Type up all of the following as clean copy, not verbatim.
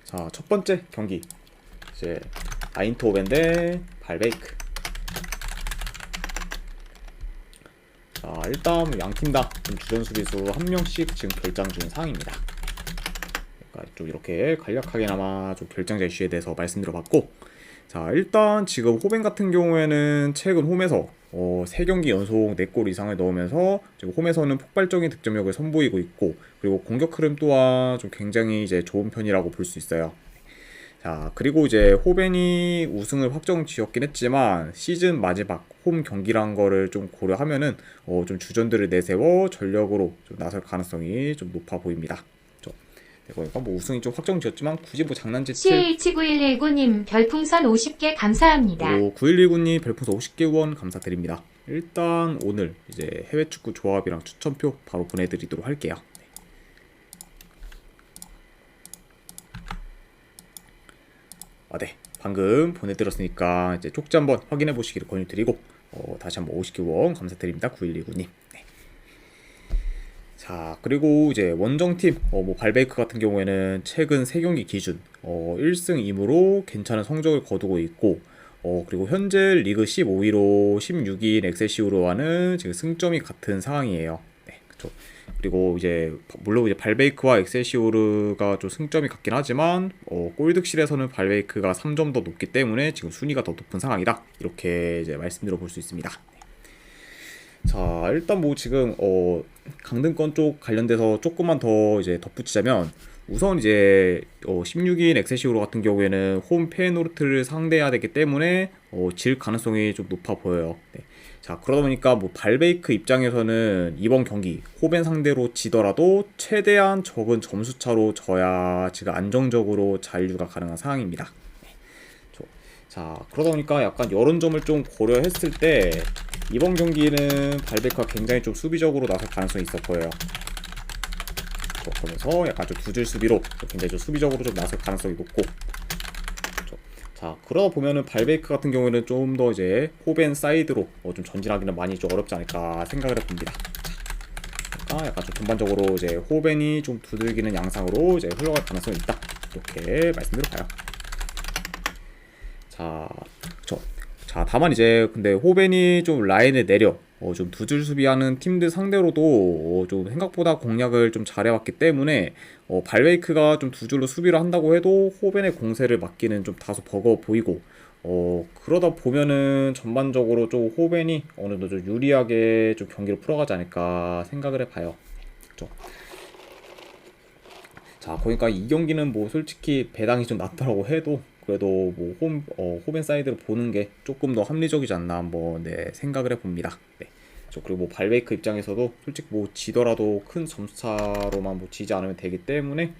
자, 첫 번째 경기 이제 아인트호벤 대 발베이크. 자, 일단 양 팀 다 주전 수비수 한 명씩 지금 결장 중인 상황입니다. 그러니까 좀 이렇게 간략하게나마 좀 결장자 이슈에 대해서 말씀드려봤고, 자, 일단 지금 호벤 같은 경우에는 최근 홈에서 3경기 연속 4골 이상을 넣으면서 지금 홈에서는 폭발적인 득점력을 선보이고 있고, 그리고 공격 흐름 또한 좀 굉장히 이제 좋은 편이라고 볼 수 있어요. 자, 그리고 이제 호벤이 우승을 확정 지었긴 했지만 시즌 마지막 홈 경기란 거를 좀 고려하면은 좀 주전들을 내세워 전력으로 좀 나설 가능성이 좀 높아 보입니다. 그러니까 뭐 우승이 좀 확정 지었지만 굳이 뭐 장난짓을. C17919님 별풍선 50개 감사합니다. 그리고 9119님 별풍선 50개 후원 감사드립니다. 일단 오늘 이제 해외 축구 조합이랑 추천표 바로 보내드리도록 할게요. 네. 방금 보내드렸으니까 이제 쪽지 한번 확인해 보시기를 권유드리고, 다시 한번 50개 후원 감사드립니다. 9119님. 네. 자, 그리고 이제 원정팀 뭐 발베이크 같은 경우에는 최근 3경기 기준 1승 2무로 괜찮은 성적을 거두고 있고, 그리고 현재 리그 15위로 16위인 엑셀시오르와는 지금 승점이 같은 상황이에요. 네, 그렇죠. 그리고 이제 물론 이제 발베이크와 엑셀시오르가 좀 승점이 같긴 하지만 골득실에서는 발베이크가 3점 더 높기 때문에 지금 순위가 더 높은 상황이다. 이렇게 이제 말씀드려 볼 수 있습니다. 자, 일단 뭐 지금 강등권 쪽 관련돼서 조금만 더 이제 덧붙이자면, 우선 이제 16인 엑셀시오르 같은 경우에는 홈 페노르트를 상대해야 되기 때문에 질 가능성이 좀 높아 보여요. 네. 자, 그러다 보니까 뭐 발베이크 입장에서는 이번 경기 호벤 상대로 지더라도 최대한 적은 점수차로 져야 지금 안정적으로 잔류가 가능한 상황입니다. 자, 그러다 보니까 약간 이런 점을 좀 고려했을 때 이번 경기는 발베이크가 굉장히 좀 수비적으로 나설 가능성이 있어 보여요. 그러면서 약간 좀 두질 수비로 굉장히 좀 수비적으로 좀 나설 가능성이 높고, 자, 그러다 보면은 발베이크 같은 경우에는 좀 더 이제 호벤 사이드로 좀 전진하기는 많이 좀 어렵지 않을까 생각을 해봅니다. 그러니까 약간 좀 전반적으로 이제 호벤이 좀 두들기는 양상으로 이제 흘러갈 가능성이 있다. 이렇게 말씀드려봐요. 자, 그쵸. 자, 다만 이제 근데 호벤이 좀 라인을 내려 좀 두줄 수비하는 팀들 상대로도 좀 생각보다 공략을 좀 잘해왔기 때문에 발베이크가 좀 두 줄로 수비를 한다고 해도 호벤의 공세를 막기는 좀 다소 버거워 보이고, 그러다 보면은 전반적으로 좀 호벤이 어느 정도 좀 유리하게 좀 경기를 풀어가지 않을까 생각을 해봐요. 그쵸? 자, 그러니까 이 경기는 뭐 솔직히 배당이 좀 낮다라고 해도 그래도 뭐 호벤 사이드를 보는 게 조금 더 합리적이지 않나 한번 생각을 해봅니다. 네. 그리고 뭐 발베이크 입장에서도 솔직히 뭐 지더라도 큰 점수차로만 뭐 지지 않으면 되기 때문에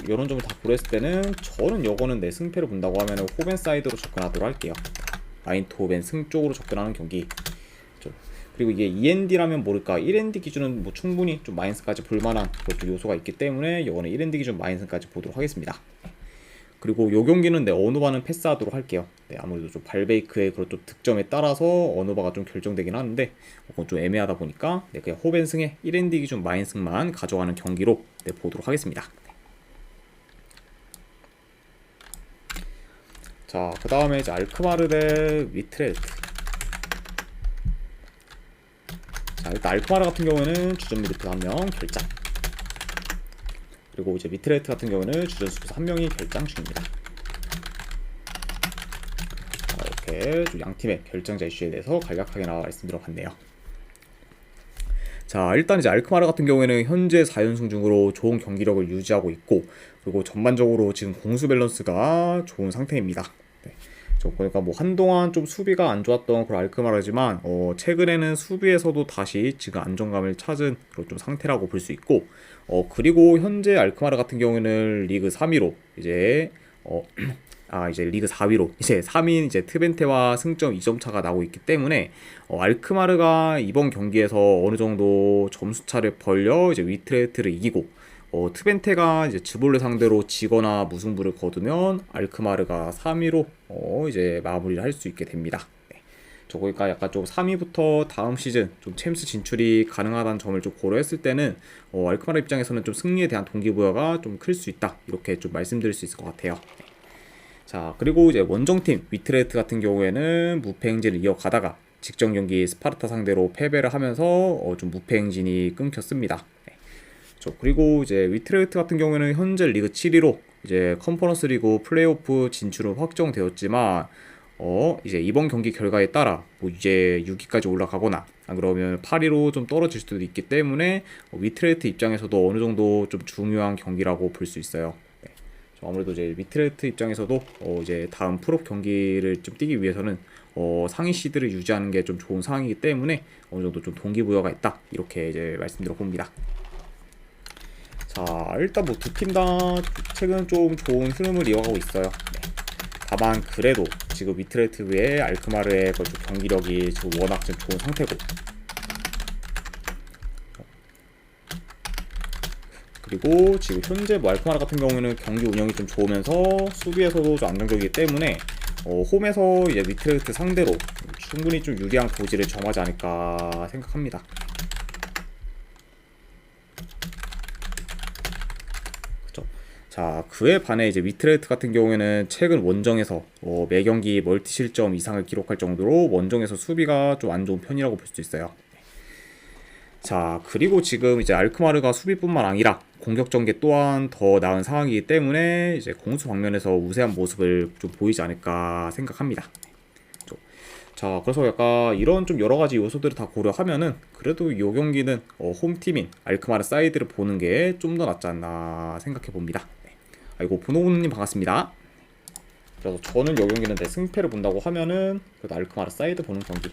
요런 점을 다 고려했을 때는 저는 요거는 내 승패를 본다고 하면은 호벤 사이드로 접근하도록 할게요. 아인트호벤 승 쪽으로 접근하는 경기. 그리고 이게 END라면 모를까 1엔드 기준은 뭐 충분히 좀 마이너스까지 볼만한 그것도 요소가 있기 때문에 요거는 1엔드 기준 마이너스까지 보도록 하겠습니다. 그리고 요 경기는 어느바는 패스하도록 할게요. 네, 아무래도 좀 발베이크의 그런 좀 득점에 따라서 어느바가 좀 결정되긴 하는데 그건 좀 애매하다 보니까 그냥 호벤 승에 1엔드 기준 마이너스만 가져가는 경기로 보도록 하겠습니다. 자, 그 다음에 이제 알크마르 대 위트레트. 자, 일단 알크마르 같은 경우에는 주전 미드필더 1명 결장, 그리고 이제 미트레트 같은 경우는 주전 수비수 1명이 결장 중입니다. 자, 이렇게 좀 양 팀의 결정자 이슈에 대해서 간략하게 말씀드려봤네요. 자, 일단 이제 알크마르 같은 경우에는 현재 4연승 중으로 좋은 경기력을 유지하고 있고, 그리고 전반적으로 지금 공수 밸런스가 좋은 상태입니다. 네. 그러니까 뭐 한동안 좀 수비가 안 좋았던 그런 알크마르지만 최근에는 수비에서도 다시 지금 안정감을 찾은 그런 좀 상태라고 볼 수 있고, 그리고 현재 알크마르 같은 경우에는 리그 3위로 이제 이제 리그 4위로 이제 3위인 이제 트벤테와 승점 2점 차가 나고 있기 때문에 알크마르가 이번 경기에서 어느 정도 점수 차를 벌려 이제 위트레트를 이기고 트벤테가 이제 즈볼레 상대로 지거나 무승부를 거두면 알크마르가 3위로 이제 마무리를 할 수 있게 됩니다. 네. 그러니까 약간 좀 3위부터 다음 시즌 좀 챔스 진출이 가능하다는 점을 좀 고려했을 때는 알크마르 입장에서는 좀 승리에 대한 동기부여가 좀 클 수 있다, 이렇게 좀 말씀드릴 수 있을 것 같아요. 자, 그리고 이제 원정팀 위트레흐트 같은 경우에는 무패 행진을 이어가다가 직전 경기 스파르타 상대로 패배를 하면서 좀 무패 행진이 끊겼습니다. 그리고 이제 위트레흐트 같은 경우에는 현재 리그 7위로 이제 컨퍼런스 리그 플레이오프 진출은 확정되었지만 이제 이번 경기 결과에 따라 뭐 이제 6위까지 올라가거나 안 그러면 8위로 좀 떨어질 수도 있기 때문에 위트레흐트 입장에서도 어느 정도 좀 중요한 경기라고 볼 수 있어요. 네. 아무래도 이제 위트레흐트 입장에서도 이제 다음 프로 경기를 좀 뛰기 위해서는 상위 시드를 유지하는 게 좀 좋은 상황이기 때문에 어느 정도 좀 동기부여가 있다, 이렇게 이제 말씀드려 봅니다. 자, 일단 뭐 두 팀 다 최근 좀 좋은 흐름을 이어가고 있어요. 네. 다만 그래도 지금 위트레흐트의 알크마르의 경기력이 지금 워낙 좀 좋은 상태고, 그리고 지금 현재 뭐 알크마르 같은 경우에는 경기 운영이 좀 좋으면서 수비에서도 좀 안정적이기 때문에 홈에서 이제 위트레흐트 상대로 충분히 좀 유리한 고지를 점하지 않을까 생각합니다. 자, 그에 반해 이제 위트레흐트 같은 경우에는 최근 원정에서 매 경기 멀티 실점 이상을 기록할 정도로 원정에서 수비가 좀 안 좋은 편이라고 볼 수 있어요. 자, 그리고 지금 이제 알크마르가 수비뿐만 아니라 공격 전개 또한 더 나은 상황이기 때문에 이제 공수 방면에서 우세한 모습을 좀 보이지 않을까 생각합니다. 자, 그래서 약간 이런 좀 여러 가지 요소들을 다 고려하면은 그래도 이 경기는 홈팀인 알크마르 사이드를 보는 게 좀 더 낫지 않나 생각해 봅니다. 아이고, 보노우님 반갑습니다. 그래서 저는 이 경기는 내 승패를 본다고 하면은 그래도 알크마르 사이드 보는 경기.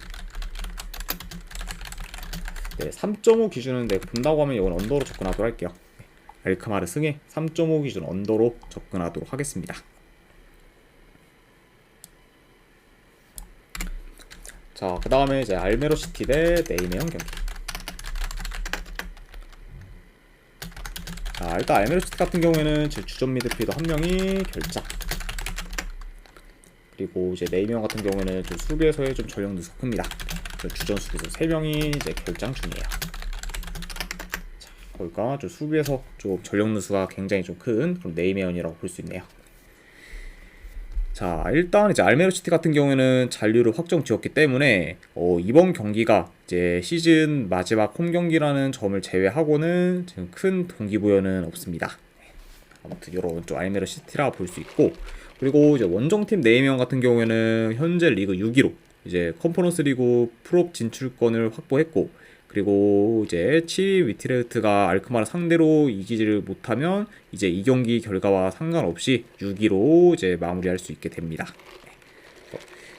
네, 3.5 기준은 내 본다고 하면 이건 언더로 접근하도록 할게요. 네, 알크마르 승에 3.5 기준 언더로 접근하도록 하겠습니다. 자, 그 다음에 이제 알메로 시티 대 네이메온 경기. 자, 일단 알메로 시티 같은 경우에는 지금 주전 미드필더 한 명이 결장. 그리고 이제 네이메온 같은 경우에는 좀 수비에서의 좀 전력 누수가 큽니다. 주전 수비수 3명이 이제 결장 중이에요. 자, 그러니까 좀 수비에서 좀 전력 누수가 굉장히 좀 큰 그런 네이메온이라고 볼 수 있네요. 자, 일단 이제 알메로 시티 같은 경우에는 잔류를 확정 지었기 때문에 이번 경기가 이제 시즌 마지막 홈 경기라는 점을 제외하고는 지금 큰 동기부여는 없습니다. 아무튼 이런 좀 알메로 시티라 볼 수 있고, 그리고 이제 원정팀 네이명 같은 경우에는 현재 리그 6위로 이제 컨퍼런스 리그 프로 진출권을 확보했고, 그리고 이제 7위 위트레흐트가 알크마르 상대로 이기지를 못하면 이제 이 경기 결과와 상관없이 6위로 이제 마무리할 수 있게 됩니다.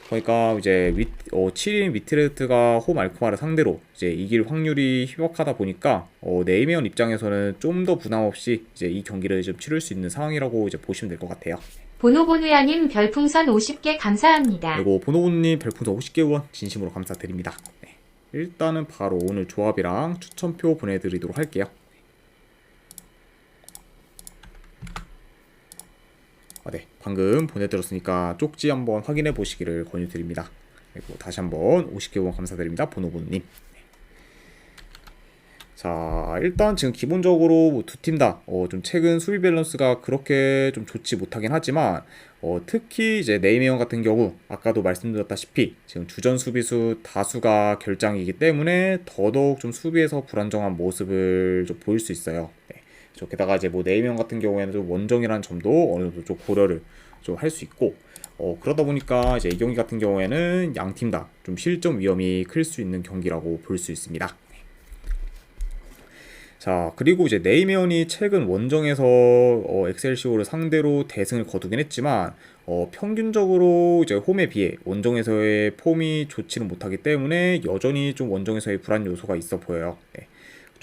그러니까 이제 7위 위트레흐트가 홈 알크마르 상대로 이제 이길 확률이 희박하다 보니까 네이메온 입장에서는 좀 더 부담 없이 이제 이 경기를 좀 치를 수 있는 상황이라고 이제 보시면 될 것 같아요. 보노보누야님 별풍선 50개 감사합니다. 그리고 보노보누님 별풍선 50개 후원 진심으로 감사드립니다. 일단은 바로 오늘 조합이랑 추천표 보내드리도록 할게요. 네, 방금 보내드렸으니까 쪽지 한번 확인해 보시기를 권유드립니다. 그리고 다시 한번 50개 후원 감사드립니다. 보노보님. 자, 일단 지금 기본적으로 두 팀 다 좀 최근 수비 밸런스가 그렇게 좀 좋지 못하긴 하지만 특히 이제 네이메온 같은 경우 아까도 말씀드렸다시피 지금 주전 수비수 다수가 결장이기 때문에 더더욱 좀 수비에서 불안정한 모습을 좀 보일 수 있어요. 네. 게다가 이제 뭐 네이메온 같은 경우에는 좀 원정이라는 점도 어느 정도 좀 고려를 좀 할 수 있고 그러다 보니까 이제 이 경기 같은 경우에는 양 팀 다 좀 실점 위험이 클 수 있는 경기라고 볼 수 있습니다. 자, 그리고 이제 네이메온이 최근 원정에서 엑셀시오를 상대로 대승을 거두긴 했지만 평균적으로 이제 홈에 비해 원정에서의 폼이 좋지는 못하기 때문에 여전히 좀 원정에서의 불안 요소가 있어 보여요. 네.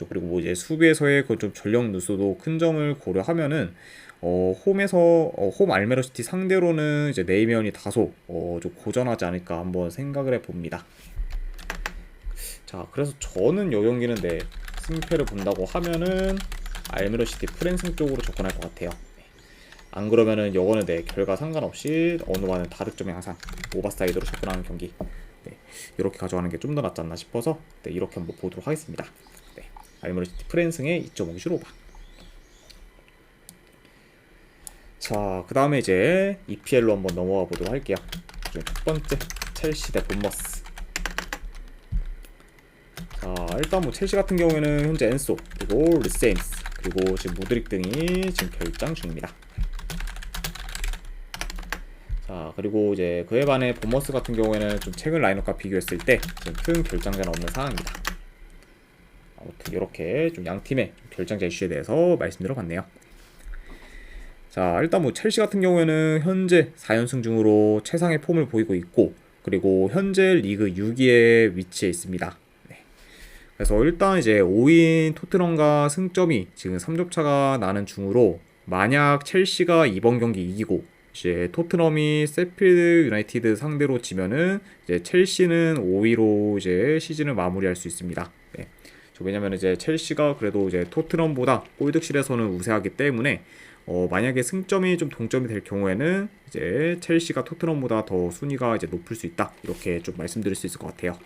그리고 뭐 이제 수비에서의 그 좀 전력 누수도 큰 점을 고려하면은 홈에서 홈 알메로시티 상대로는 이제 네이메온이 다소 좀 고전하지 않을까 한번 생각을 해봅니다. 자, 그래서 저는 이 경기는 네, 승패를 본다고 하면은 알메로시티 프랜승 쪽으로 접근할 것 같아요. 안 그러면은 요거는 내 결과 상관없이 어느 반은 다득점의 항상 오버사이드로 접근하는 경기 네, 이렇게 가져가는 게 좀 더 낫지 않나 싶어서 네, 이렇게 한번 보도록 하겠습니다. 네, 알모르시티 프랜승의 2.5기술 오바. 자, 그 다음에 이제 EPL로 한번 넘어가 보도록 할게요. 첫 번째 첼시 대 본머스. 자, 일단 뭐 첼시 같은 경우에는 현재 엔소 그리고 르세임스 그리고 지금 모드릭 등이 지금 결장 중입니다. 자, 그리고 이제 그에 반해 본머스 같은 경우에는 좀 최근 라인업과 비교했을 때 지금 큰 결장자는 없는 상황입니다. 아무튼 이렇게 좀 양 팀의 결장자 이슈에 대해서 말씀드려봤네요. 자, 일단 뭐 첼시 같은 경우에는 현재 4연승 중으로 최상의 폼을 보이고 있고, 그리고 현재 리그 6위에 위치해 있습니다. 네. 그래서 일단 이제 5위인 토트넘과 승점이 지금 3점 차가 나는 중으로, 만약 첼시가 이번 경기 이기고 이제 토트넘이 세필드 유나이티드 상대로 지면은 이제 첼시는 5위로 이제 시즌을 마무리할 수 있습니다. 네. 왜냐면 이제 첼시가 그래도 이제 토트넘보다 골득실에서는 우세하기 때문에 만약에 승점이 좀 동점이 될 경우에는 이제 첼시가 토트넘보다 더 순위가 이제 높을 수 있다, 이렇게 좀 말씀드릴 수 있을 것 같아요.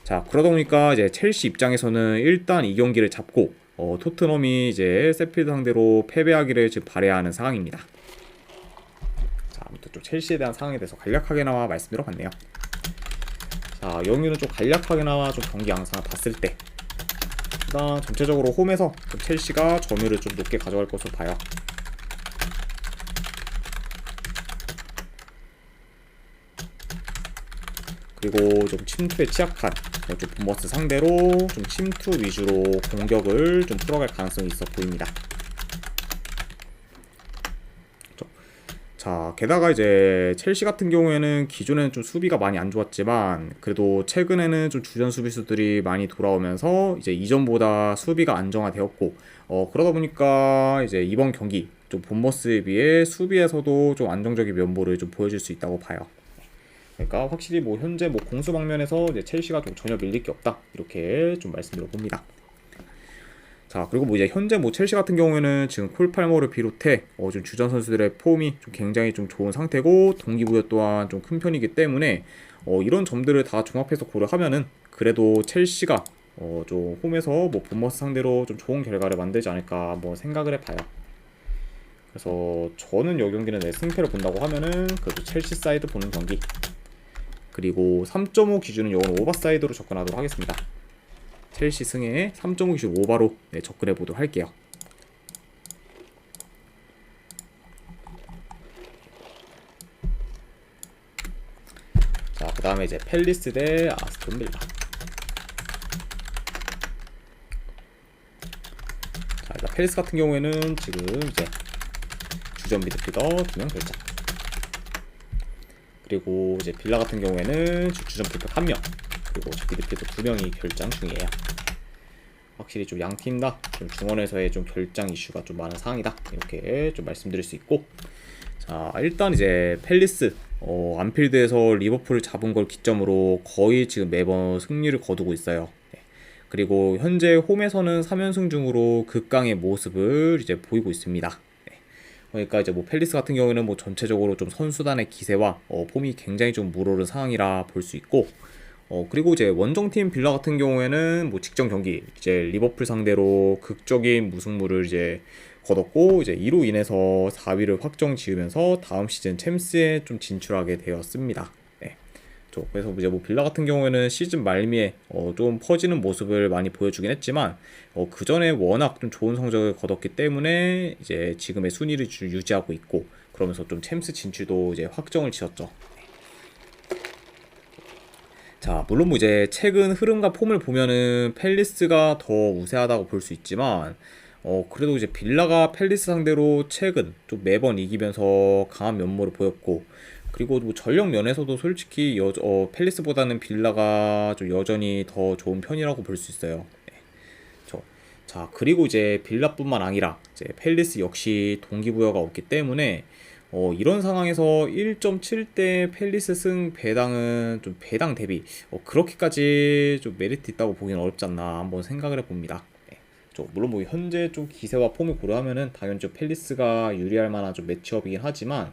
자, 그러다 보니까 이제 첼시 입장에서는 일단 이 경기를 잡고 토트넘이 이제 세필드 상대로 패배하기를 지금 바라야 하는 상황입니다. 자, 아무튼 좀 첼시에 대한 상황에 대해서 간략하게나마 말씀드려봤네요. 자, 여기는 좀 간략하게나마 좀 경기 양상을 봤을 때 일단 전체적으로 홈에서 좀 첼시가 점유율을 좀 높게 가져갈 것으로 봐요. 그리고 좀 침투에 취약한 좀 본머스 상대로 좀 침투 위주로 공격을 좀 풀어갈 가능성이 있어 보입니다. 자, 게다가 이제 첼시 같은 경우에는 기존에는 좀 수비가 많이 안 좋았지만 그래도 최근에는 좀 주전 수비수들이 많이 돌아오면서 이제 이전보다 수비가 안정화되었고, 그러다 보니까 이제 이번 경기 좀 본머스에 비해 수비에서도 좀 안정적인 면모를 좀 보여줄 수 있다고 봐요. 그러니까 확실히 뭐 현재 뭐 공수 방면에서 이제 첼시가 좀 전혀 밀릴 게 없다, 이렇게 좀 말씀드려 봅니다. 자, 그리고 뭐 이제 현재 뭐 첼시 같은 경우에는 지금 콜 팔머를 비롯해 좀 주전 선수들의 폼이 좀 굉장히 좀 좋은 상태고, 동기부여 또한 좀 큰 편이기 때문에 이런 점들을 다 종합해서 고려하면은 그래도 첼시가 좀 홈에서 뭐 본머스 상대로 좀 좋은 결과를 만들지 않을까 한번 생각을 해봐요. 그래서 저는 이 경기는 내 승패를 본다고 하면은 그래도 첼시 사이드 보는 경기, 그리고 3.5 기준은 이건 오버사이드로 접근하도록 하겠습니다. 첼시 승에 3.5 기준 오버로 접근해 보도록 할게요. 자, 그 다음에 이제 팰리스 대 아스톤 빌라. 자, 일단 팰리스 같은 경우에는 지금 이제 주전 미드필더 2명 결장, 그리고 이제 빌라 같은 경우에는 주전 풀백 1명, 그리고 미드필더 2명이 결장 중이에요. 확실히 좀 양 팀 다 좀 중원에서의 좀 결장 이슈가 좀 많은 상황이다, 이렇게 좀 말씀드릴 수 있고, 자, 일단 이제 팰리스 안필드에서 리버풀을 잡은 걸 기점으로 거의 지금 매번 승리를 거두고 있어요. 네. 그리고 현재 홈에서는 3연승 중으로 극강의 모습을 이제 보이고 있습니다. 네. 그러니까 이제 뭐 팰리스 같은 경우에는 뭐 전체적으로 좀 선수단의 기세와 폼이 굉장히 좀 물오른 상황이라 볼 수 있고, 그리고 이제 원정팀 빌라 같은 경우에는 뭐 직전 경기 이제 리버풀 상대로 극적인 무승부를 이제 거뒀고, 이제 이로 인해서 4위를 확정 지으면서 다음 시즌 챔스에 좀 진출하게 되었습니다. 네. 그래서 이제 뭐 빌라 같은 경우에는 시즌 말미에 좀 퍼지는 모습을 많이 보여주긴 했지만 그 전에 워낙 좀 좋은 성적을 거뒀기 때문에 이제 지금의 순위를 유지하고 있고, 그러면서 좀 챔스 진출도 이제 확정을 지었죠. 자, 물론 뭐 이제 최근 흐름과 폼을 보면은 팰리스가 더 우세하다고 볼 수 있지만 그래도 이제 빌라가 팰리스 상대로 최근 좀 매번 이기면서 강한 면모를 보였고, 그리고 뭐 전력 면에서도 솔직히 팰리스보다는 빌라가 좀 여전히 더 좋은 편이라고 볼 수 있어요. 네. 자, 그리고 이제 빌라뿐만 아니라 이제 팰리스 역시 동기부여가 없기 때문에 이런 상황에서 1.7대 팰리스 승 배당은 좀 배당 대비 그렇게까지 좀 메리트 있다고 보기는 어렵지 않나 한번 생각을 해봅니다. 네. 물론 뭐 현재 좀 기세와 폼을 고려하면은 당연히 좀 팰리스가 유리할 만한 좀 매치업이긴 하지만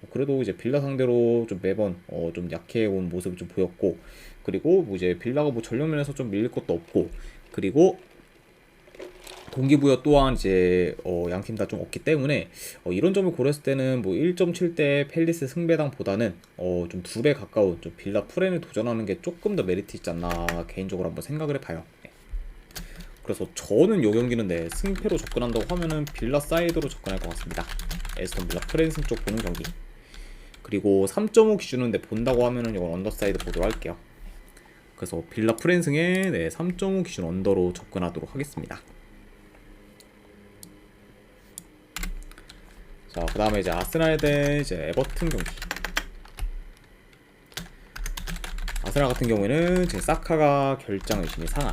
그래도 이제 빌라 상대로 좀 매번 좀 약해온 모습을 좀 보였고, 그리고 뭐 이제 빌라가 뭐 전력면에서 좀 밀릴 것도 없고, 그리고 동기부여 또한 이제 양팀 다 좀 없기 때문에 이런 점을 고렸을 때는 뭐 1.7대 팰리스 승배당보다는 좀 2배 가까운 좀 빌라 프렌을 도전하는 게 조금 더 메리트 있지 않나 개인적으로 한번 생각을 해봐요. 네. 그래서 저는 이 경기는 네, 승패로 접근한다고 하면은 빌라 사이드로 접근할 것 같습니다. 에스턴 빌라 프렌승 쪽 보는 경기. 그리고 3.5 기준인데 본다고 하면은 이건 언더사이드 보도록 할게요. 그래서 빌라 프렌승에 네, 3.5 기준 언더로 접근하도록 하겠습니다. 자, 그 다음에 이제 아스날 대 이제 에버튼 경기. 아스날 같은 경우에는 지금 사카가 결장 의심이 상하.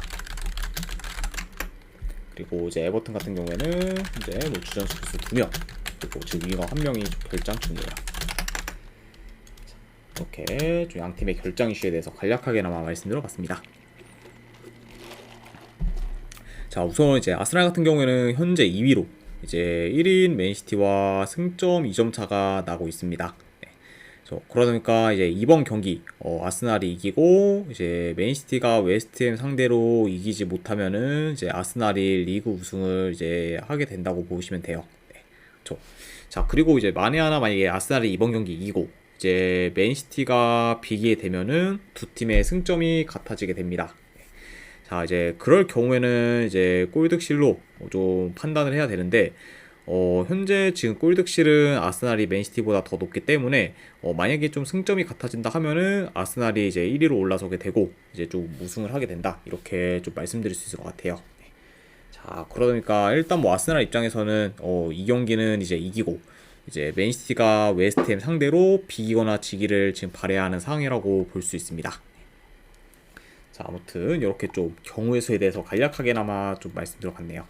그리고 이제 에버튼 같은 경우에는 이제 뭐 주전 수비수 2명, 그리고 지금 윙어 1명이 결장 중이에요. 이렇게 좀 양 팀의 결장 이슈에 대해서 간략하게나마 말씀드려봤습니다. 자, 우선 이제 아스날 같은 경우에는 현재 2위로 이제 1인 맨시티와 승점 2점 차가 나고 있습니다. 네. 그러다 보니까 이제 이번 경기 아스날이 이기고 이제 맨시티가 웨스트햄 상대로 이기지 못하면은 이제 아스날이 리그 우승을 이제 하게 된다고 보시면 돼요. 네. 자, 그리고 이제 만에 하나 만약에 아스날이 이번 경기 이기고 이제 맨시티가 비기게 되면은 두 팀의 승점이 같아지게 됩니다. 자, 이제 그럴 경우에는 이제 골득실로 좀 판단을 해야 되는데 현재 지금 골득실은 아스날이 맨시티보다 더 높기 때문에 만약에 좀 승점이 같아진다 하면은 아스날이 이제 1위로 올라서게 되고 이제 좀 우승을 하게 된다, 이렇게 좀 말씀드릴 수 있을 것 같아요. 자, 그러다 보니까 일단 뭐 아스날 입장에서는 이 경기는 이제 이기고 이제 맨시티가 웨스트햄 상대로 비기거나 지기를 지금 바라야 하는 상황이라고 볼 수 있습니다. 자, 아무튼 이렇게 좀 경우의 수에 대해서 간략하게나마 좀 말씀드려봤네요.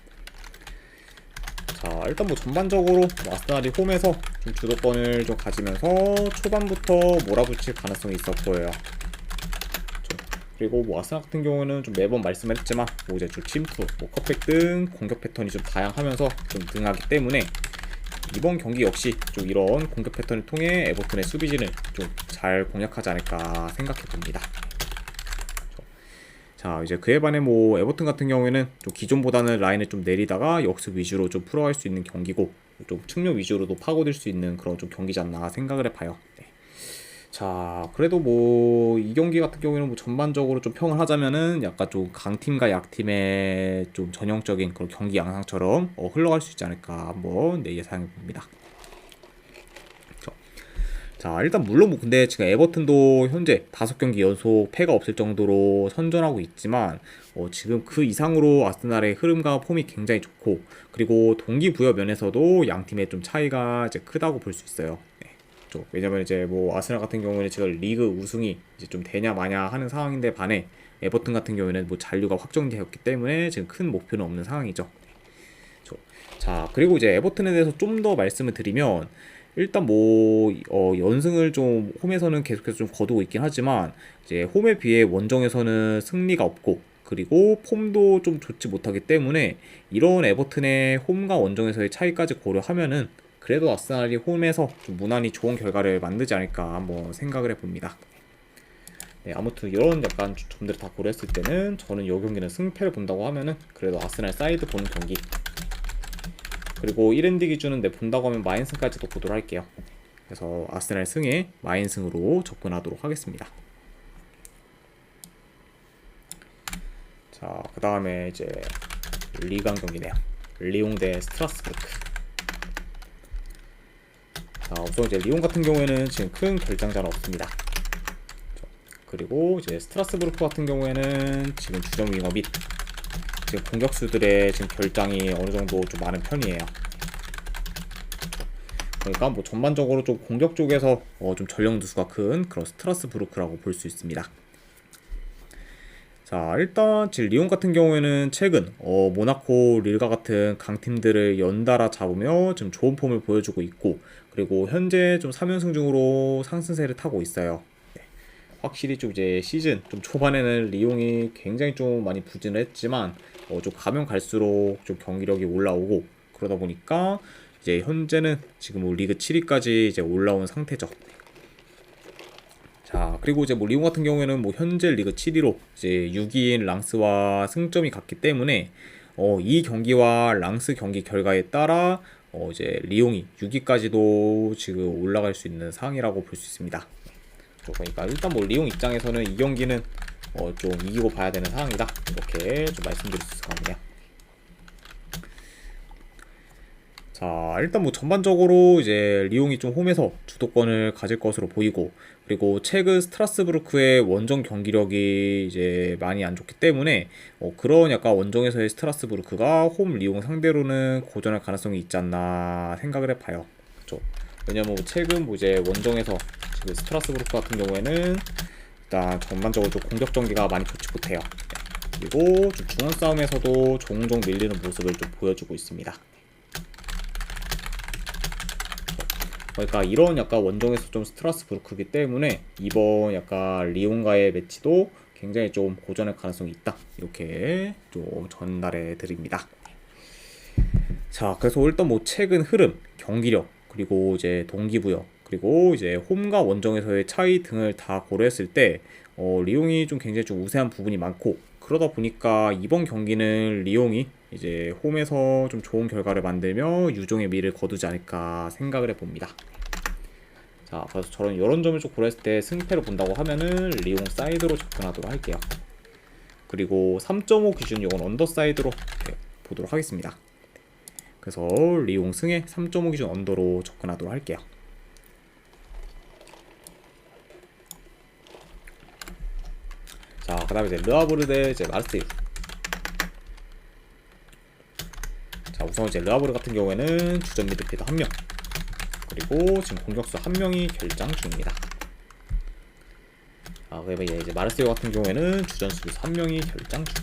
자, 일단 뭐 전반적으로 뭐 아스날이 홈에서 좀 주도권을 좀 가지면서 초반부터 몰아붙일 가능성이 있어 보여요. 그리고 뭐 아스날 같은 경우는 좀 매번 말씀을 했지만 뭐 이제 좀 침투, 뭐 컵백 등 공격 패턴이 좀 다양하면서 좀 능하기 때문에 이번 경기 역시 좀 이런 공격 패턴을 통해 에버튼의 수비진을 좀 잘 공략하지 않을까 생각해 봅니다. 자, 이제 그에 반해 뭐 에버튼 같은 경우에는 좀 기존보다는 라인을 좀 내리다가 역습 위주로 좀 풀어갈 수 있는 경기고 좀 측면 위주로도 파고들 수 있는 그런 좀 경기지 않나 생각을 해봐요. 네. 자, 그래도 뭐 이 경기 같은 경우에는 뭐 전반적으로 좀 평을 하자면은 약간 좀 강팀과 약팀의 좀 전형적인 그런 경기 양상처럼 흘러갈 수 있지 않을까 한번 네, 예상해 봅니다. 자, 일단 물론 뭐 근데 지금 에버튼도 현재 5경기 연속 패가 없을 정도로 선전하고 있지만 지금 그 이상으로 아스날의 흐름과 폼이 굉장히 좋고, 그리고 동기부여 면에서도 양 팀의 좀 차이가 이제 크다고 볼 수 있어요. 네. 왜냐면 이제 뭐 아스날 같은 경우에는 지금 리그 우승이 이제 좀 되냐 마냐 하는 상황인데 반해 에버튼 같은 경우에는 뭐 잔류가 확정되었기 때문에 지금 큰 목표는 없는 상황이죠. 자, 그리고 이제 에버튼에 대해서 좀 더 말씀을 드리면 일단 뭐 연승을 좀 홈에서는 계속해서 좀 거두고 있긴 하지만 이제 홈에 비해 원정에서는 승리가 없고, 그리고 폼도 좀 좋지 못하기 때문에 이런 에버튼의 홈과 원정에서의 차이까지 고려하면은 그래도 아스날이 홈에서 좀 무난히 좋은 결과를 만들지 않을까 한번 생각을 해봅니다. 네, 아무튼 이런 약간 점들을 다 고려했을 때는 저는 이 경기는 승패를 본다고 하면은 그래도 아스날 사이드 보는 경기, 그리고 1엔드 기준은 본다고 하면 마인승까지도 보도록 할게요. 그래서 아스날 승에 마인승으로 접근하도록 하겠습니다. 자, 그 다음에 이제 리강 경기네요. 리옹 대 스트라스부르크. 자, 우선 이제 리옹 같은 경우에는 지금 큰 결장자는 없습니다. 그리고 이제 스트라스부르크 같은 경우에는 지금 주전 윙어 및 지금 공격수들의 지금 결장이 어느 정도 좀 많은 편이에요. 그러니까 뭐 전반적으로 좀 공격 쪽에서 좀 전력 누수가 큰 그런 스트라스부르크라고 볼 수 있습니다. 자, 일단 지금 리옹 같은 경우에는 최근 모나코, 릴과 같은 강팀들을 연달아 잡으며 좀 좋은 폼을 보여주고 있고, 그리고 현재 좀 3연승 중으로 상승세를 타고 있어요. 네. 확실히 좀 이제 시즌 좀 초반에는 리옹이 굉장히 좀 많이 부진을 했지만 좀 가면 갈수록 좀 경기력이 올라오고, 그러다 보니까 이제 현재는 지금 뭐 리그 7위까지 이제 올라온 상태죠. 자, 그리고 이제 뭐 리옹 같은 경우에는 뭐 현재 리그 7위로 이제 6위인 랑스와 승점이 같기 때문에 이 경기와 랑스 경기 결과에 따라 이제 리옹이 6위까지도 지금 올라갈 수 있는 상황이라고 볼 수 있습니다. 그러니까 일단 뭐 리옹 입장에서는 이 경기는 좀 이기고 봐야 되는 상황이다, 이렇게 좀 말씀드릴 수 있을 것 같네요. 자, 일단 뭐 전반적으로 이제 리옹이 좀 홈에서 주도권을 가질 것으로 보이고, 그리고 최근 스트라스부르크의 원정 경기력이 이제 많이 안 좋기 때문에 그런 약간 원정에서의 스트라스부르크가 홈 리옹 상대로는 고전할 가능성이 있지 않나 생각을 해봐요. 그렇죠? 왜냐면 뭐 최근 뭐 이제 원정에서 지금 스트라스부르크 같은 경우에는 일단 전반적으로 좀 공격 전개가 많이 좋지 못해요. 그리고 좀 중원 싸움에서도 종종 밀리는 모습을 좀 보여주고 있습니다. 그러니까 이런 약간 원정에서 좀 스트라스부르크이기 때문에 이번 약간 리옹과의 매치도 굉장히 좀 고전할 가능성이 있다, 이렇게 좀 전달해 드립니다. 자, 그래서 일단 뭐 최근 흐름, 경기력, 그리고 이제 동기부여, 그리고 이제 홈과 원정에서의 차이 등을 다 고려했을 때 리옹이 좀 굉장히 좀 우세한 부분이 많고, 그러다 보니까 이번 경기는 리옹이 이제 홈에서 좀 좋은 결과를 만들며 유종의 미를 거두지 않을까 생각을 해봅니다. 자, 그래서 저런 이런 점을 좀 고려했을 때 승패를 본다고 하면은 리옹 사이드로 접근하도록 할게요. 그리고 3.5 기준 이건 언더사이드로 보도록 하겠습니다. 그래서 리옹 승에 3.5 기준 언더로 접근하도록 할게요. 자, 그 다음에 이제 르하브르 대 이제 마르세유. 자, 우선 이제 르하브르 같은 경우에는 주전 미드필더 1명, 그리고 지금 공격수 1명이 결장 중입니다. 아, 그다음에 이제 마르세유 같은 경우에는 주전 수비수 1명이 결장 중.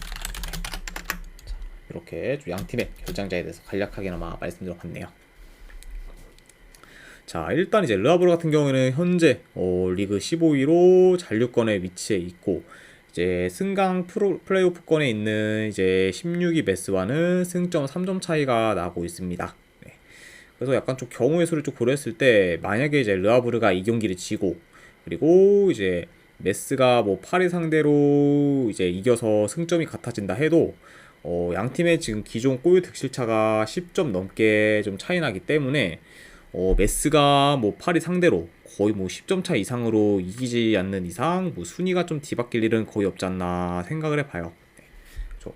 자, 이렇게 좀 양 팀의 결장자에 대해서 간략하게나마 말씀드려봤네요. 자, 일단 이제 르하브르 같은 경우에는 현재 리그 15위로 잔류권에 위치해 있고, 이제 승강 플레이오프권에 있는 이제 16위 메스와는 승점 3점 차이가 나고 있습니다. 네. 그래서 약간 좀 경우의 수를 좀 고려했을 때, 만약에 이제 르하브르가 이 경기를 지고, 그리고 이제 메스가 뭐 파리 상대로 이제 이겨서 승점이 같아진다 해도 양 팀의 지금 기존 골 득실차가 10점 넘게 좀 차이 나기 때문에 메스가 뭐 파리 상대로 거의 뭐 10점 차 이상으로 이기지 않는 이상 뭐 순위가 좀 뒤바뀔 일은 거의 없지 않나 생각을 해봐요. 네.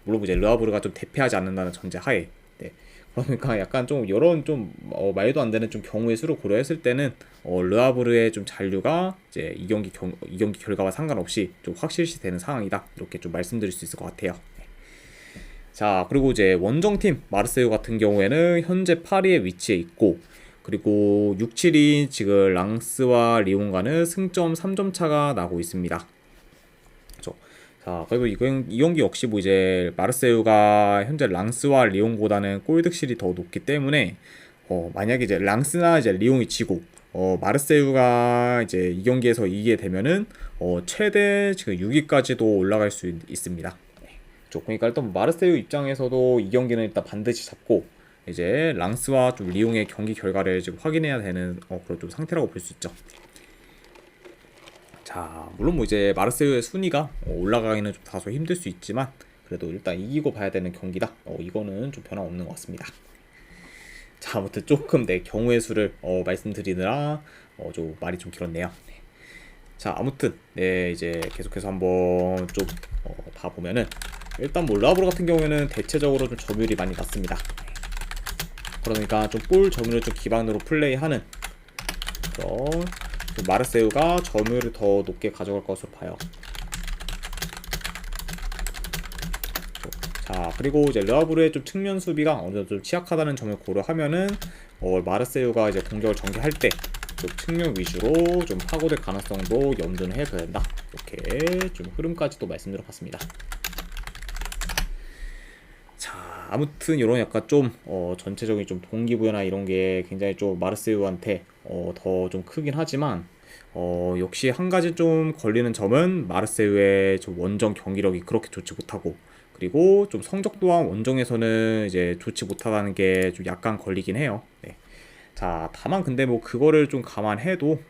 물론 이제 르하브르가 좀 대패하지 않는다는 전제 하에, 네. 그러니까 약간 좀 이런 좀 말도 안 되는 좀 경우의 수를 고려했을 때는 르하브르의 좀 잔류가 이제 이 경기 결과와 상관없이 좀 확실시 되는 상황이다, 이렇게 좀 말씀드릴 수 있을 것 같아요. 네. 자, 그리고 이제 원정팀 마르세유 같은 경우에는 현재 8위에 위치해 있고, 그리고 6, 7위 지금 랑스와 리옹과는 승점 3점 차가 나고 있습니다. 그렇죠. 자, 그리고 이 경기 역시 뭐 이제 마르세유가 현재 랑스와 리옹보다는 골 득실이 더 높기 때문에 만약에 이제 랑스나 이제 리옹이 지고 마르세유가 이제 이 경기에서 이기게 되면은 최대 지금 6위까지도 올라갈 수 있습니다. 네. 그렇죠. 그러니까 일단 마르세유 입장에서도 이 경기는 일단 반드시 잡고, 이제 랑스와 좀 리옹의 경기 결과를 지금 확인해야 되는 그런 좀 상태라고 볼 수 있죠. 자, 물론 뭐 이제 마르세유의 순위가 올라가기는 좀 다소 힘들 수 있지만, 그래도 일단 이기고 봐야 되는 경기다, 이거는 좀 변화 없는 것 같습니다. 자, 아무튼 조금 내 경우의 수를 말씀드리느라 좀 말이 좀 길었네요. 네. 자, 아무튼 네, 이제 계속해서 한번 좀 봐보면은, 일단 뭐 르하브르 같은 경우에는 대체적으로 좀 점유율이 많이 낮습니다. 그러니까 좀 볼 점유율을 좀 기반으로 플레이하는 그런 마르세유가 점유율을 더 높게 가져갈 것으로 봐요. 자, 그리고 이제 르하브르의 좀 측면 수비가 어느 정도 좀 취약하다는 점을 고려하면은 마르세유가 이제 공격을 전개할 때 좀 측면 위주로 좀 파고들 가능성도 염두는 해둬야 된다, 이렇게 좀 흐름까지도 말씀드려봤습니다. 자, 아무튼 이런 약간 좀 전체적인 좀 동기부여나 이런 게 굉장히 좀 마르세유한테 더 좀 크긴 하지만 역시 한 가지 좀 걸리는 점은 마르세유의 좀 원정 경기력이 그렇게 좋지 못하고, 그리고 좀 성적 또한 원정에서는 이제 좋지 못하다는 게 좀 약간 걸리긴 해요. 네. 자, 다만 근데 뭐 그거를 좀 감안해도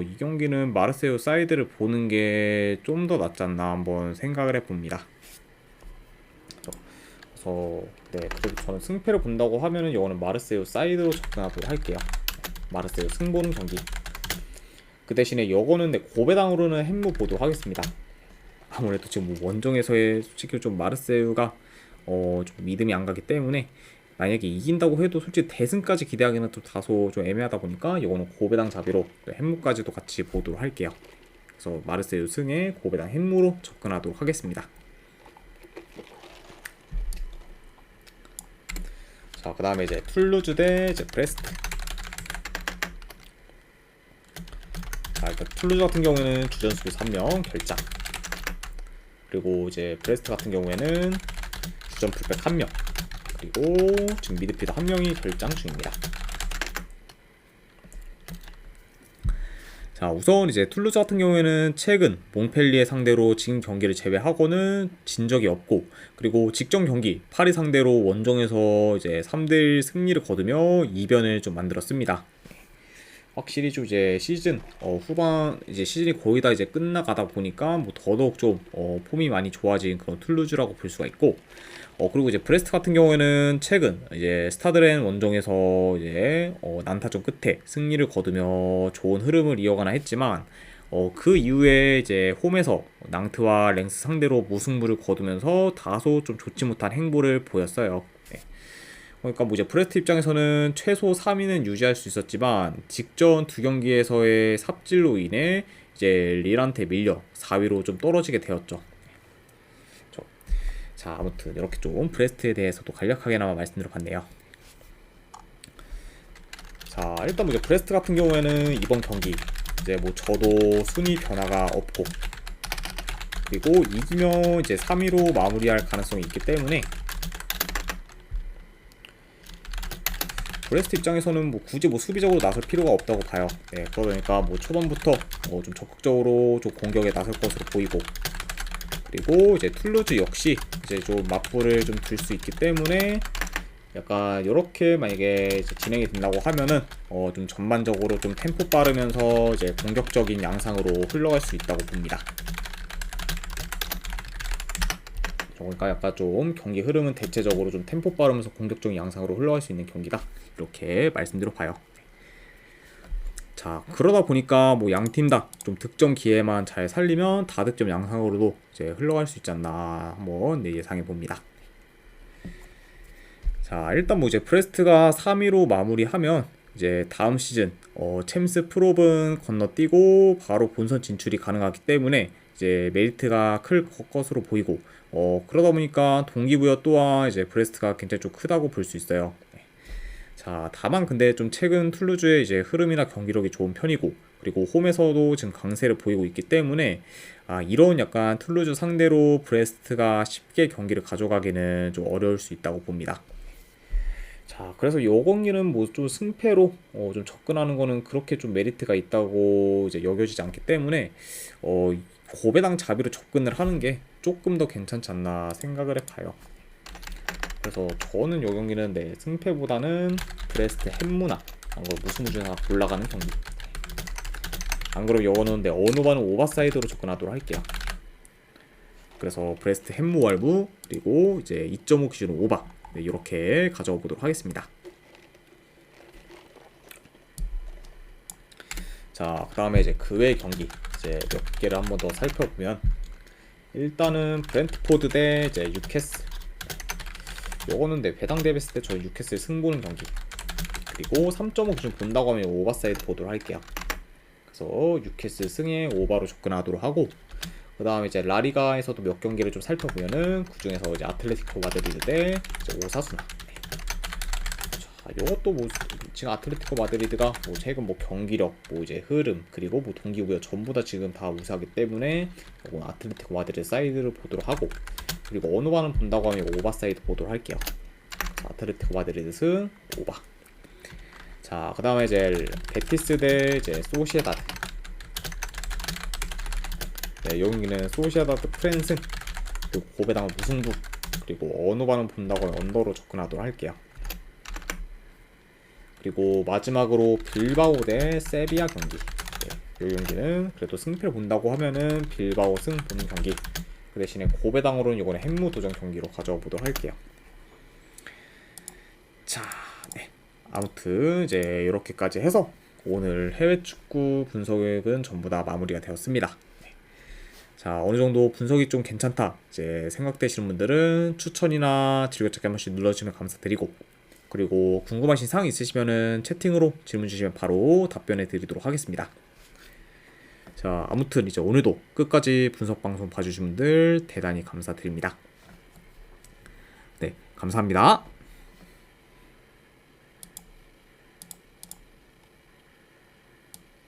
이 경기는 마르세유 사이드를 보는 게 좀 더 낫지 않나 한번 생각을 해봅니다. 그래서 네, 그래도 저는 승패를 본다고 하면은 이거는 마르세유 사이드로 접근하도록 할게요. 마르세유 승 보는 경기. 그 대신에 이거는 네, 고배당으로는 햄무 보도록 하겠습니다. 아무래도 지금 뭐 원정에서의 솔직히 좀 마르세유가 좀 믿음이 안 가기 때문에 만약에 이긴다고 해도 솔직히 대승까지 기대하기는 좀 다소 좀 애매하다 보니까 이거는 고배당 잡이로 햄무까지도 같이 보도록 할게요. 그래서 마르세유 승에 고배당 햄무로 접근하도록 하겠습니다. 자, 그 다음에 이제 툴루즈 대 이제 브레스트. 자, 일단 툴루즈 같은 경우에는 주전 수비 3명 결장. 그리고 이제 브레스트 같은 경우에는 주전 풀백 1명. 그리고 지금 미드필더 1명이 결장 중입니다. 자, 우선 이제 툴루즈 같은 경우에는 최근 몽펠리에 상대로 진 경기를 제외하고는 진 적이 없고, 그리고 직전 경기 파리 상대로 원정에서 이제 3대1 승리를 거두며 이변을 좀 만들었습니다. 확실히 좀 이제 시즌 후반 이제 시즌이 거의 다 이제 끝나가다 보니까 뭐 더더욱 좀 폼이 많이 좋아진 그런 툴루즈라고 볼 수가 있고, 그리고 이제 브레스트 같은 경우에는 최근 이제 스타드렌 원정에서 이제 난타전 끝에 승리를 거두며 좋은 흐름을 이어가나 했지만 그 이후에 이제 홈에서 낭트와 랭스 상대로 무승부를 거두면서 다소 좀 좋지 못한 행보를 보였어요. 네. 그러니까 뭐 이제 브레스트 입장에서는 최소 3위는 유지할 수 있었지만 직전 두 경기에서의 삽질로 인해 이제 릴한테 밀려 4위로 좀 떨어지게 되었죠. 자, 아무튼 이렇게 좀 브레스트에 대해서도 간략하게나마 말씀드려봤네요. 자, 일단 뭐 이제 브레스트 같은 경우에는 이번 경기 이제 뭐 저도 순위 변화가 없고, 그리고 이기면 이제 3위로 마무리할 가능성이 있기 때문에 브레스트 입장에서는 뭐 굳이 뭐 수비적으로 나설 필요가 없다고 봐요. 네, 그러니까 뭐 초반부터 좀 적극적으로 좀 공격에 나설 것으로 보이고, 그리고 이제 툴루즈 역시 이제 좀 맞불을 좀 들 수 있기 때문에 약간 이렇게 만약에 이제 진행이 된다고 하면은 좀 전반적으로 좀 템포 빠르면서 이제 공격적인 양상으로 흘러갈 수 있다고 봅니다. 그러니까 약간 좀 경기 흐름은 대체적으로 좀 템포 빠르면서 공격적인 양상으로 흘러갈 수 있는 경기다, 이렇게 말씀드려 봐요. 자, 그러다 보니까 뭐 양팀 다 좀 득점 기회만 잘 살리면 다득점 양상으로도 이제 흘러갈 수 있지 않나 한번 예상해 봅니다. 자, 일단 뭐 이제 브레스트가 3위로 마무리하면 이제 다음 시즌 챔스 프롭은 건너뛰고 바로 본선 진출이 가능하기 때문에 이제 메리트가 클 것으로 보이고, 그러다 보니까 동기부여 또한 이제 브레스트가 굉장히 좀 크다고 볼 수 있어요. 자, 다만 근데 좀 최근 툴루즈의 이제 흐름이나 경기력이 좋은 편이고, 그리고 홈에서도 지금 강세를 보이고 있기 때문에 이런 약간 툴루즈 상대로 브레스트가 쉽게 경기를 가져가기는 좀 어려울 수 있다고 봅니다. 자, 그래서 요 경기는 뭐 좀 승패로 좀 접근하는 거는 그렇게 좀 메리트가 있다고 이제 여겨지지 않기 때문에 고배당 자비로 접근을 하는 게 조금 더 괜찮지 않나 생각을 해봐요. 그래서 저는 요 경기는 네, 승패보다는 브레스트 햄무나 무승부 중에 하나 골라가는 경기. 안 그러면 요거는 네, 어느 반은 오버사이드로 접근하도록 할게요. 그래서 브레스트 햄무 왈부 그리고 이제 2.5 기준 오버, 네, 이렇게 가져가 보도록 하겠습니다. 자, 그 다음에 이제 그 외의 경기 이제 몇 개를 한번 더 살펴보면, 일단은 브렌트포드 대 이제 뉴캐슬. 요거는 네, 배당 대비했을 때 저희 뉴캐슬 승보는 경기. 그리고 3.5 기준 본다고 하면 오버사이드 보도록 할게요. 그래서 뉴캐슬 승에 오버로 접근하도록 하고, 그 다음에 이제 라리가에서도 몇 경기를 좀 살펴보면은 그 중에서 이제 아틀레티코 마드리드 대 이제 오사수나. 자, 요것도 뭐 지금 아틀레티코 마드리드가 뭐 최근 뭐 경기력, 뭐 이제 흐름, 그리고 뭐 동기부여 전부 다 지금 다 우세하기 때문에 아틀레티코 마드리드 사이드를 보도록 하고, 그리고 어느 반은 본다고 하면 오버사이드 보도록 할게요. 자, 아틀레티코 마드리드 승 오버. 자, 그 다음에 이제 베티스 대 이제 소시에다드. 네, 여기는 소시에다드 프랜승, 그리고 고배당은 무승부, 그리고 어느 반은 본다고 하면 언더로 접근하도록 할게요. 그리고 마지막으로 빌바오 대 세비야 경기. 네, 이 경기는 그래도 승패를 본다고 하면은 빌바오 승 보는 경기. 그 대신에 고배당으로는 이번에 핵무 도전 경기로 가져와 보도록 할게요. 자, 네. 아무튼 이제 이렇게까지 해서 오늘 해외 축구 분석은 전부 다 마무리가 되었습니다. 네. 자, 어느 정도 분석이 좀 괜찮다 이제 생각되시는 분들은 추천이나 즐겨찾기 한 번씩 눌러주시면 감사드리고, 그리고 궁금하신 사항 있으시면은 채팅으로 질문 주시면 바로 답변해 드리도록 하겠습니다. 자, 아무튼 이제 오늘도 끝까지 분석 방송 봐주신 분들 대단히 감사드립니다. 네, 감사합니다.